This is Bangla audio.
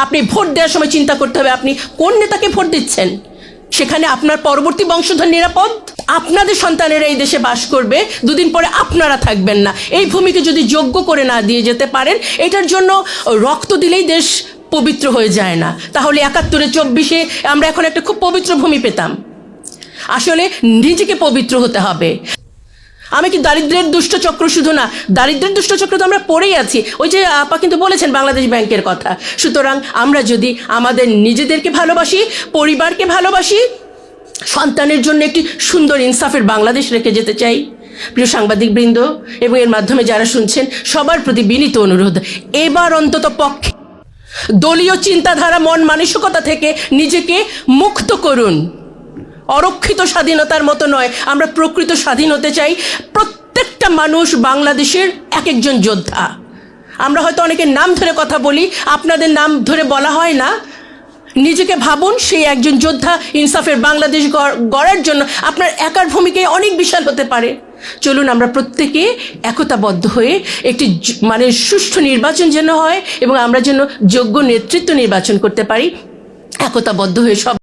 আপনি ভোট দেওয়ার সময় চিন্তা করতে হবে আপনি কোন নেতাকে ভোট দিচ্ছেন, সেখানে আপনার পরবর্তী বংশধর নিরাপদ, আপনাদের সন্তানেরা এই দেশে বাস করবে, দুদিন পরে আপনারা থাকবেন না। এই ভূমিকে যদি যোগ্য করে না দিয়ে যেতে পারেন, এটার জন্য রক্ত দিলেই দেশ পবিত্র হয়ে যায় না। তাহলে ৭১-এ ২৪-এ আমরা এখন একটা খুব পবিত্র ভূমি পেতাম। আসলে নিজেকে পবিত্র হতে হবে। আমি কি দারিদ্র্যের দুষ্টচক্র, শুধু না, দারিদ্র্যের দুষ্টচক্র তো আমরা পড়েই আছি। ওই যে আপা কিন্তু বলেছেন বাংলাদেশ ব্যাংকের কথা। সুতরাং আমরা যদি আমাদের নিজেদেরকে ভালোবাসি, পরিবারকে ভালোবাসি, সন্তানের জন্য একটি সুন্দর ইনসাফের বাংলাদেশ রেখে যেতে চাই, প্রিয় সাংবাদিকবৃন্দ এবং এর মাধ্যমে যারা শুনছেন সবার প্রতি বিনীত অনুরোধ, এবার অন্তত পক্ষে দলীয় চিন্তাধারা, মন মানসিকতা থেকে নিজেকে মুক্ত করুন। অরক্ষিত স্বাধীনতার মতো নয়, আমরা প্রকৃত স্বাধীন হতে চাই। প্রত্যেকটা মানুষ বাংলাদেশের এক একজন যোদ্ধা। আমরা হয়তো অনেকের নাম ধরে কথা বলি, আপনাদের নাম ধরে বলা হয় না। নিজেকে ভাবুন সেই একজন যোদ্ধা। ইনসাফের বাংলাদেশ গড়ার জন্য আপনার একার ভূমিকায় অনেক বিশাল হতে পারে। চলুন আমরা প্রত্যেকে একতাবদ্ধ হয়ে একটি সুষ্ঠু নির্বাচন যেন হয় এবং আমরা যেন যোগ্য নেতৃত্ব নির্বাচন করতে পারি, একতাবদ্ধ হয়ে সব